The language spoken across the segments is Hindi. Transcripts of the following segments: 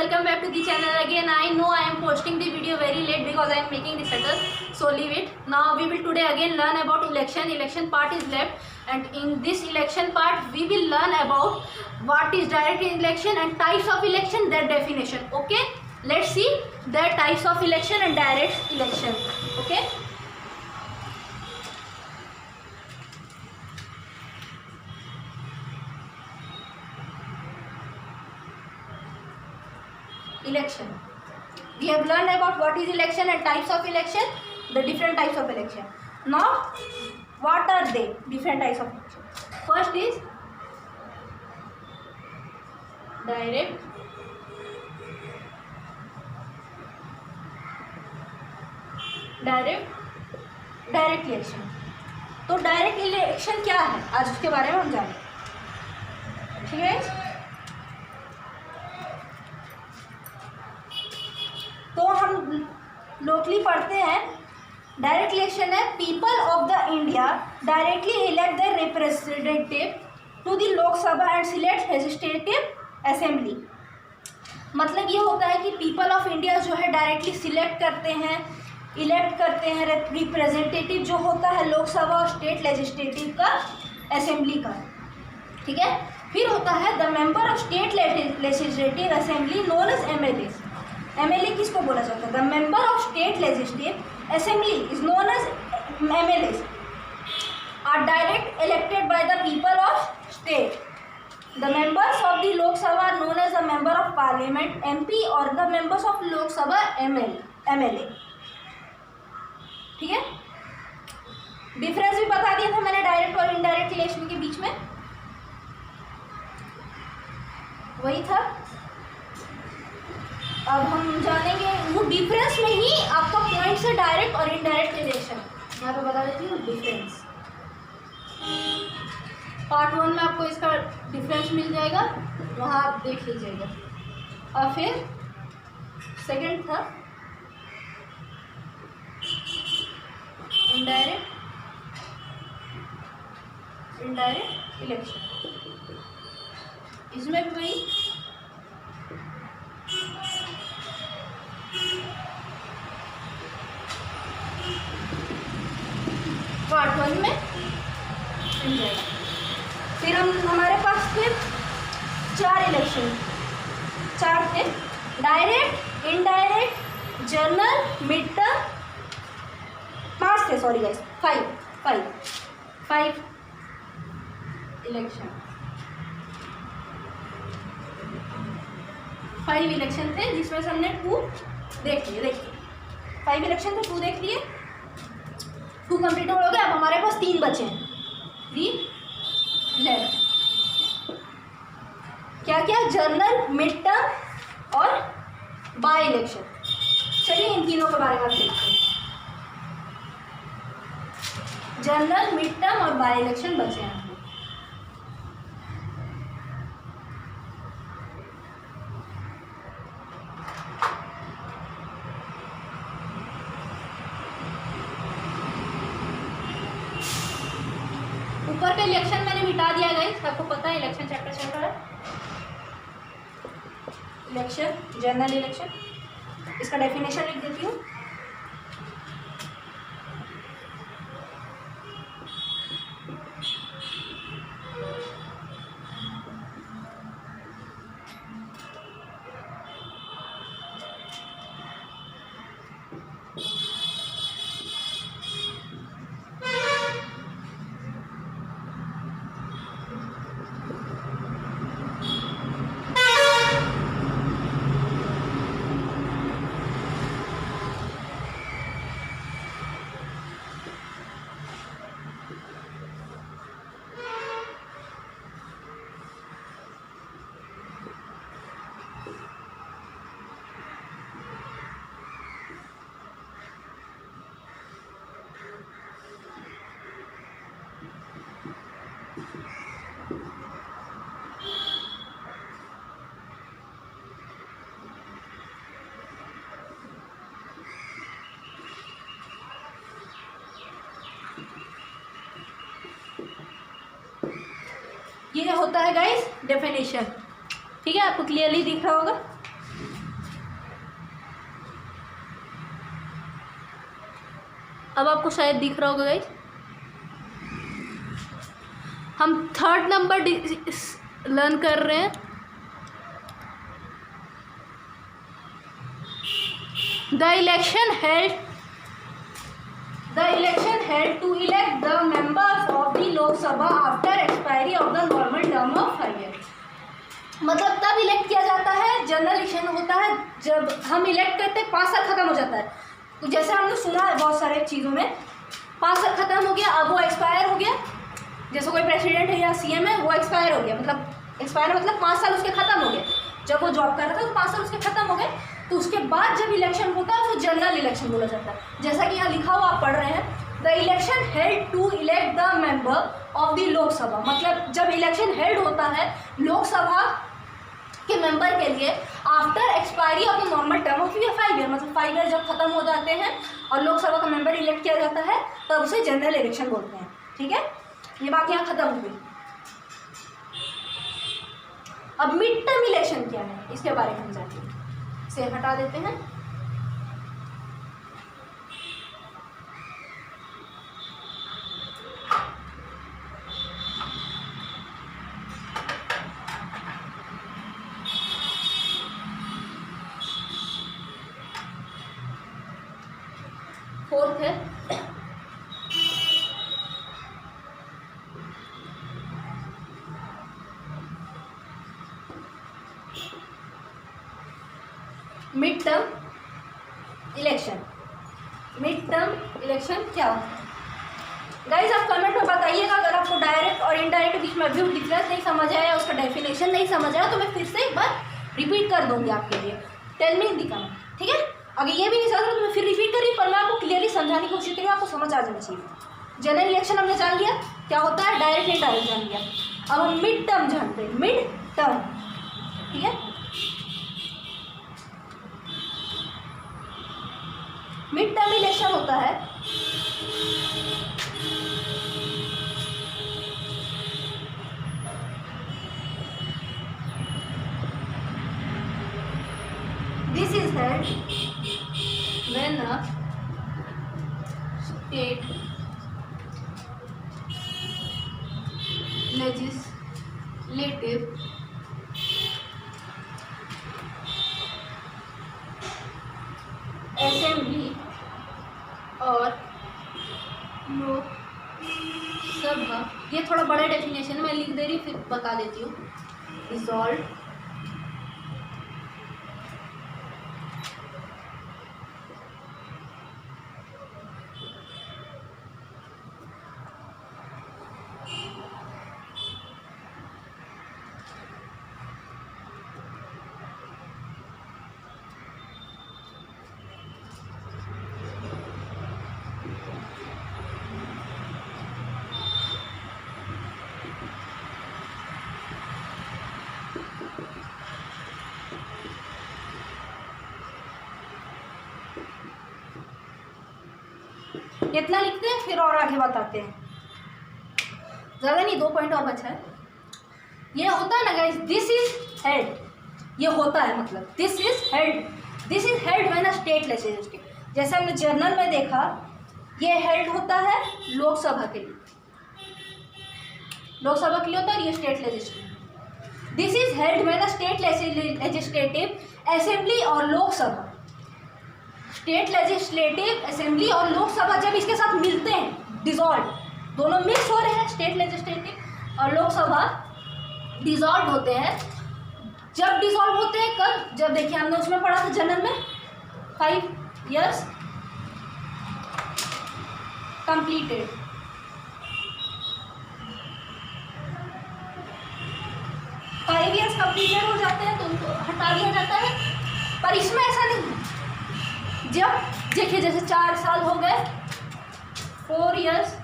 welcome back to the channel again. I know I am posting the video very late because I am making the settle, so leave it. Now we will today again learn about election part is left, and in this election part we will learn about what is direct election and types of election, their definition. Okay, let's see the types of election and direct election. Okay, election. We have learned about what is election and types of election, the different types of election. Now, what are they? Different types of election. First is direct election. तो डायरेक्ट इलेक्शन क्या है, आज उसके बारे में हम जानेंगे. ठीक है, तो हम लोकली पढ़ते हैं. डायरेक्ट इलेक्शन है people of the India directly elect the representative to the Lok Sabha and select legislative assembly. मतलब ये होता है कि पीपल ऑफ इंडिया जो है डायरेक्टली सिलेक्ट करते हैं, इलेक्ट करते हैं रिप्रेजेंटेटिव जो होता है लोकसभा और स्टेट लेजिस्लेटिव का, असेंबली का. ठीक है, फिर होता है the member of state legislative assembly known as MLA. MLA किसको बोला जाता है? The member of state legislative assembly is known as MLA are direct elected by the people of state. The members of the Lok Sabha are known as the member of parliament MP और the members of Lok Sabha MLA. ठीक है, डिफरेंस भी बता दिया था मैंने डायरेक्ट और इनडायरेक्ट इलेक्शन के बीच में, वही था. अब हम जानेंगे वो डिफरेंस में ही आपका पॉइंट से डायरेक्ट और इनडायरेक्ट इलेक्शन. यहाँ पे बता देती हूँ डिफरेंस. पार्ट 1 में आपको इसका डिफरेंस मिल जाएगा, वहाँ आप देख लीजिएगा. और फिर सेकंड था इनडायरेक्ट इलेक्शन. इसमें भी वही पार्ट 1 में मिल जाएगा. फिर हमारे पास फिर 4 इलेक्शन, 4 थे. Direct, indirect, general, mid term, 5 थे. Sorry guys, 5 election. 5 इलेक्शन थे जिसमें से हमने 2 देख लिए. देखिए 5 इलेक्शन थे, 2 देख लिए, 2 कंप्लीट हो गए. अब हमारे पास 3 बचे हैं. 3 लेफ्ट. क्या क्या? जनरल, मिड टर्म और बाय इलेक्शन. चलिए इन तीनों के बारे में देखते हैं. जनरल, मिड टर्म और बाय इलेक्शन बचे हैं. ऊपर का इलेक्शन मैंने मिटा दिया गाइस, आपको पता है इलेक्शन चैप्टर चल रहा है. इलेक्शन, जनरल इलेक्शन, इसका डेफिनेशन लिख देती हूँ. ये होता है गाइस डेफिनेशन. ठीक है, आपको क्लियरली दिख रहा होगा. अब आपको शायद दिख रहा होगा गाइस। हम 3rd नंबर लर्न कर रहे हैं। The election held to elect the members of the Lok Sabha after expiry of the normal term of 5 year. मतलब तब इलेक्ट किया जाता है, जनरल इलेक्शन होता है जब हम इलेक्ट करते हैं, 5 साल खत्म हो जाता है। तो जैसे हमने सुना है बहुत सारे चीज़ों में, 5 साल खत्म हो गया, अब वो एक्सपायर हो गया। जैसे कोई प्रेसिडेंट है या सीएम है, वो एक्सपायर हो गया, मतलब एक्सपायर मतलब 5 साल उसके खत्म हो गए। जब वो जॉब कर रहा था तो 5 साल उसके खत्म हो गए, तो उसके बाद जब इलेक्शन होता है उसको जनरल इलेक्शन बोला जाता है। जैसा कि यहाँ लिखा हुआ आप पढ़ रहे हैं, the election held to elect the member of the Lok Sabha. मतलब जब इलेक्शन हेल्ड होता है लोकसभा के मेंबर के लिए after expiry of the normal term of 5 year, मतलब 5 ईयर जब खत्म हो जाते हैं और लोकसभा का मेंबर इलेक्ट किया जाता है तब उसे जनरल इलेक्शन बोलते हैं। ठीक है, ये बात यहाँ खत्म हो गई। अब मिड टर्म इलेक्शन क्या है, इसके बारे में हम जानते हैं। इसे हटा देते हैं। फोर्थ है mid term election. Mid term election क्या होता है गाइज, आप कमेंट में बताइएगा। अगर आपको डायरेक्ट और इनडायरेक्ट बीच में अभी डिफरेंस नहीं समझ आया, उसका डेफिनेशन नहीं समझ आया, तो मैं फिर से एक बार रिपीट कर दूंगी आपके लिए। टेल मी इन दी कमेंट, ठीक है। अगर ये भी नहीं समझ रहा तो मैं फिर रिपीट करी, पर मैं आपको क्लियरली समझाने की कोशिश करी, आपको समझ आ जाना चाहिए। जनरल इलेक्शन हमने जान लिया क्या होता है, डायरेक्ट इनडायरेक्ट जान लिया। अब हम मिड टर्म जानते हैं, मिड टर्म, ठीक है। मिड टर्म इलेक्शन होता है this is held when a state legislative assembly और लोकसभा, ये थोड़ा बड़ा डेफिनेशन मैं लिख दे रही हूँ, फिर बता देती हूँ। डिसॉल्व इतना लिखते हैं, फिर और आगे बताते हैं। ज़्यादा नहीं, 2 पॉइंट और बचा है। ये होता है ना गाइस, दिस इज हेल्ड, ये होता है मतलब this is held when a state legislative. जैसे हमने जर्नल में देखा, ये हेल्ड होता है लोकसभा के लिए, लोकसभा के लिए होता है, ये state legislative. This is held when a state legislative assembly और लोकसभा, स्टेट लेजिस्लेटिव असेंबली और लोकसभा जब इसके साथ मिलते हैं, डिसॉल्व, दोनों मिक्स हो रहे हैं, स्टेट लेजिस्लेटिव और लोकसभा डिसॉल्व होते हैं। जब डिसॉल्व होते हैं कब, जब देखिए हमने उसमें पढ़ा था जनरल में 5 years कंप्लीटेड, कंप्लीटेड हो जाते हैं तो उनको हटा दिया जाता है। पर इसमें ऐसा नहीं, जब देखिए जैसे 4 साल हो गए, 4 years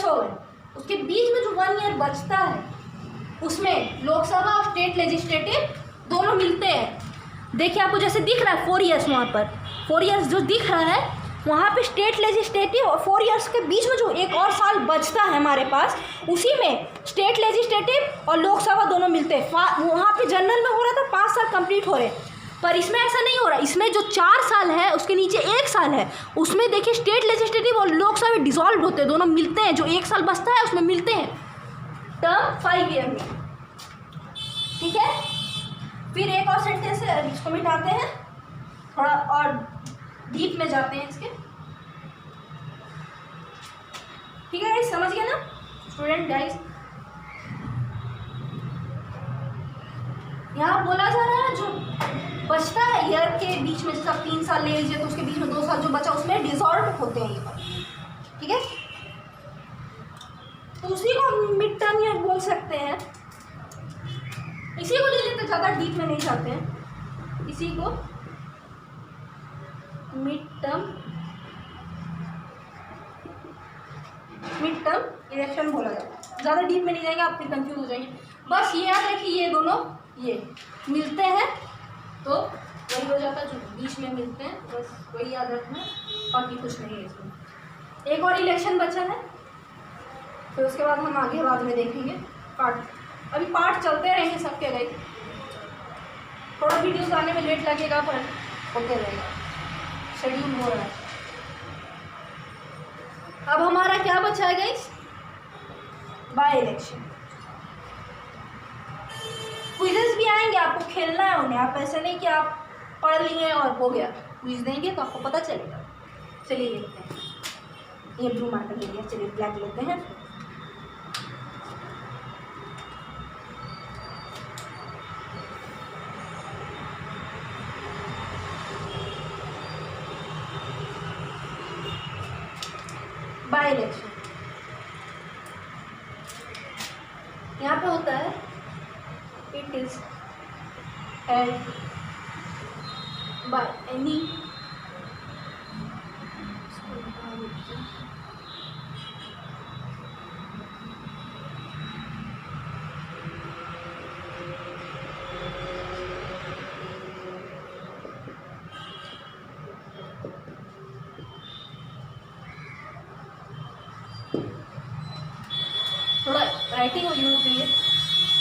हो गए, उसके बीच में जो 1 year बचता है उसमें लोकसभा और स्टेट लेजिस्लेटिव दोनों मिलते हैं। देखिए आपको जैसे दिख रहा है 4 years, वहाँ पर 4 years जो दिख रहा है वहाँ पे स्टेट लेजिस्लेटिव और 4 years के बीच में जो एक और साल बचता है हमारे पास, उसी में स्टेट लेजिस्लेटिव और लोकसभा दोनों मिलते हैं। वहाँ पे जनरल में हो रहा था 5 साल कंप्लीट हो रहे, पर इसमें ऐसा नहीं हो रहा। इसमें जो 4 साल है उसके नीचे 1 साल है, उसमें देखिए स्टेट लेजिस्लेटिव और लोकसभा डिसॉल्व होते हैं, दोनों मिलते हैं। जो 1 साल बचता है उसमें मिलते हैं टर्म 5 ईयर में। ठीक है, फिर एक और सेंटेंस है, इसको मिटाते हैं, थोड़ा और डीप में जाते हैं इसके। ठीक है गाइस, समझ गए ना स्टूडेंट गाइस? यहाँ बोला जा रहा है जो बचता है ईयर के बीच में, जैसे आप 3 साल ले लीजिए तो उसके बीच में 2 साल जो बचा उसमें डिसॉल्व होते हैं ये। ठीक है, तो उसी को मिड टर्म ईयर बोल सकते हैं। इसी को ले लेते, ज़्यादा डीप में नहीं जाते हैं, इसी को मिड टर्म इलेक्शन बोला जाता है। ज़्यादा डीप में नहीं जाएंगे, आप फिर कंफ्यूज हो जाएंगे। बस ये याद रखिए ये दोनों ये मिलते हैं तो वही हो जाता है, जो बीच में मिलते हैं बस वही याद रखना, बाकी कुछ नहीं है इसमें। एक और इलेक्शन बचा है, फिर उसके बाद हम आगे बाद में देखेंगे पार्ट। अभी पार्ट चलते रहेंगे सबके गए, थोड़ा वीडियोस आने में लेट लगेगा पर होते रहेगा, शेड्यूल हो रहा है। अब हमारा क्या बचा है गाइस? By election. क्विज़ेस भी आएंगे, आपको खेलना है उन्हें, आप ऐसे नहीं कि आप पढ़ लिए और हो गया। क्विज देंगे तो आपको पता चलेगा। चलिए लेते हैं, ये ब्लू मैटर ले लिया, चलिए ब्लैक लेते हैं। बाय इलेक्शन यहाँ पे होता है, it is held by any थोड़ा राइटिंग हो यूज के लिए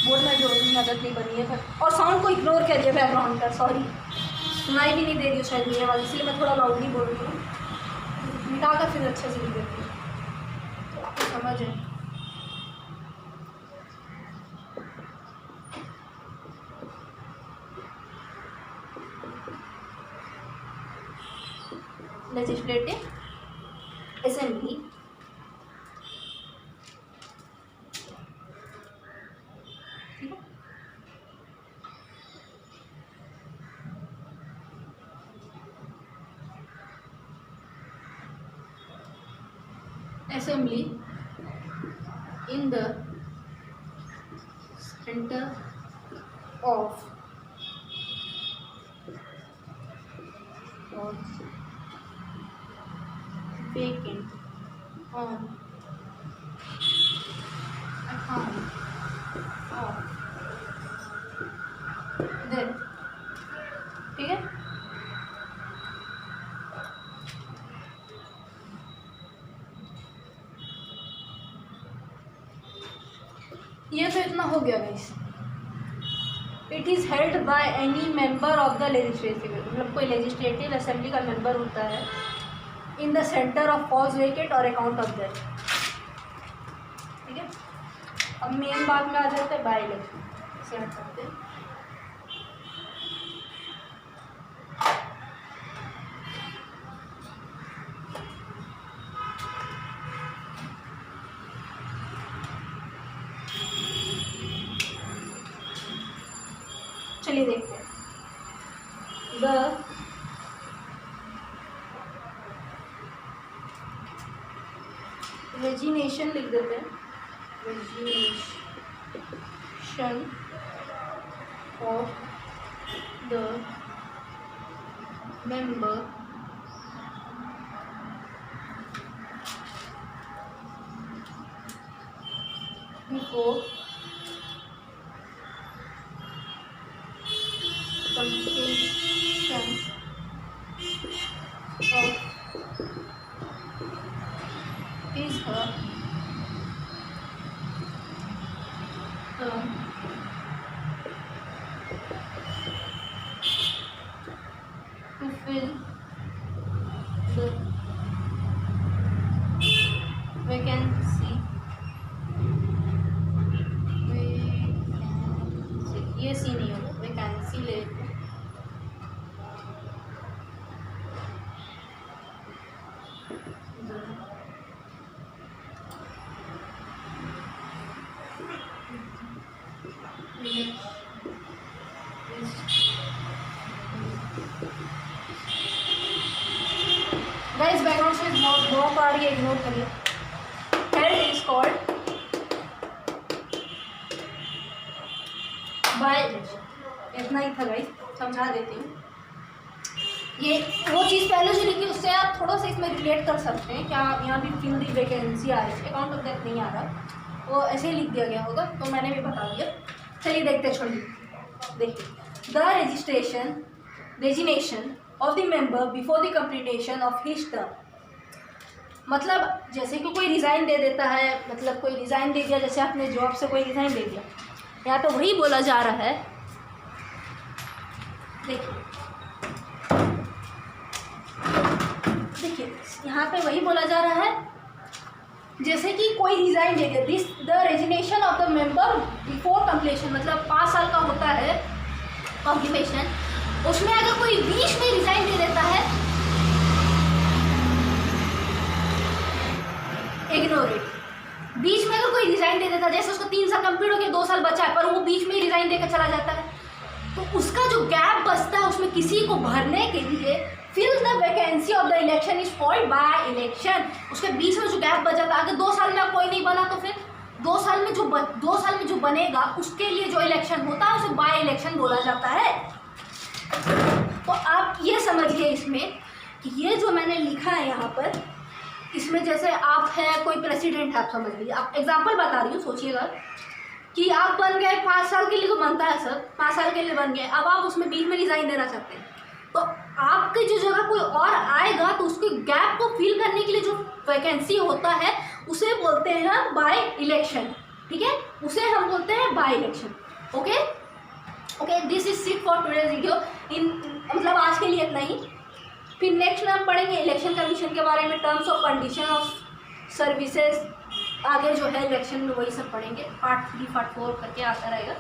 बोर्ड में जो मदद नहीं बनी है और साउंड को इग्नोर करिए बैकग्राउंड का, सॉरी सुनाई भी नहीं दे रही हो शायद ये वाली, इसलिए मैं थोड़ा लाउडली बोल रही हूँ। मिटा कर फिर अच्छे से लिख देती हूँ तो आपको समझ है। Legislative assembly assembly in the center of vacant on account of death। ठीक है, ये तो इतना हो गया guys. It is held by any member of the legislative, मतलब कोई लेजिस्लेटिव असेंबली का मेंबर होता है in the centre of pause vacate और अकाउंट ऑफ डेथ। ठीक है, अब मेन बात में आ जाते हैं बाय इलेक्शन से हट करते हैं। चलिए देखते हैं, द रेजिग्नेशन लिख देते हैं, resignation of the member before completion of his her term fill the vacancy. ये सी नहीं होगा, वैकेंसी ले गाइस बैकग्राउंड से बहुत आ रही है, इग्नोर करिए। हेल्थ इज कॉल्ड बाय, इतना ही था गाइस, समझा देती हूँ। ये वो चीज़ पहले जो लिखी उससे आप थोड़ा सा इसमें रिलेट कर सकते हैं। क्या यहाँ भी फिल दी वैकेंसी आ रही है, अकाउंट ऑफ डेथ नहीं आ रहा, वो ऐसे ही लिख दिया गया होगा, तो मैंने भी बता दिया। चलिए देखते, छोड़िए। देखिए, the resignation of the member before the completion of his term. मतलब जैसे कि कोई रिज़ाइन दे देता है, मतलब कोई रिज़ाइन दे दिया, जैसे आपने जॉब से कोई रिज़ाइन दे दिया, यहाँ तो वही बोला जा रहा है। देखिए यहाँ पे वही बोला जा रहा है, जैसे कि कोई रिज़ाइन दे दिया। This the resignation of the member before completion, मतलब 5 साल का होता है कॉम्प्लीमेशन, उसमें अगर कोई बीच में रिज़ाइन दे देता है, इग्नोर इट। बीच में अगर कोई रिज़ाइन दे देता है, जैसे उसको 3 साल कंप्लीट हो गया, 2 साल बचा है, पर वो बीच में ही रिज़ाइन देकर चला जाता है, तो उसका जो गैप बचता है उसमें किसी को भरने के लिए fill the vacancy of the election is called by election. उसके बीच में जो गैप बचा था, अगर 2 साल में कोई नहीं बना तो फिर 2 साल में जो बनेगा उसके लिए जो इलेक्शन होता है उसे बाय इलेक्शन बोला जाता है। तो आप ये समझिए इसमें कि ये जो मैंने लिखा है यहाँ पर, इसमें जैसे आप है कोई प्रेसिडेंट है, आप समझ लीजिए, आप एग्जाम्पल बता रही हूँ, सोचिएगा कि आप बन गए 5 साल के लिए, तो बनता है सर 5 साल के लिए बन गए, अब आप उसमें बीच में रिज़ाइन देना चाहते हैं, तो आपकी जो जगह कोई और आएगा तो उसके गैप को फिल करने के लिए जो वैकेंसी होता है उसे बोलते हैं बाय इलेक्शन। ठीक है, उसे हम बोलते हैं by election. Okay okay, this is it for today's video. मतलब आज के लिए इतना ही। फिर नेक्स्ट में हम पढ़ेंगे इलेक्शन कमीशन के बारे में, terms of condition of services, आगे जो है इलेक्शन में वही सब पढ़ेंगे। पार्ट 3 पार्ट 4 करके आता रहेगा,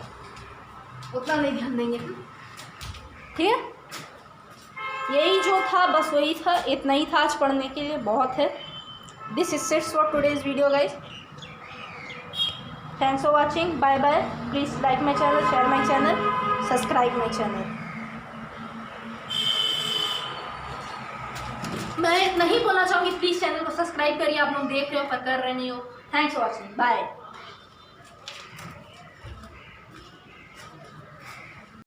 उतना नहीं ध्यान देंगे। ठीक है, यही जो था बस वही था, इतना ही था आज पढ़ने के लिए, बहुत है। This is it for today's video guys. Thanks for watching, bye bye. Please like my channel, share my channel, subscribe my channel. मैं नहीं बोलना चाहूँगी प्लीज़ चैनल को सब्सक्राइब करिए, आप लोग देख रहे हो पर कर रहे नहीं हो। Thanks for watching, bye.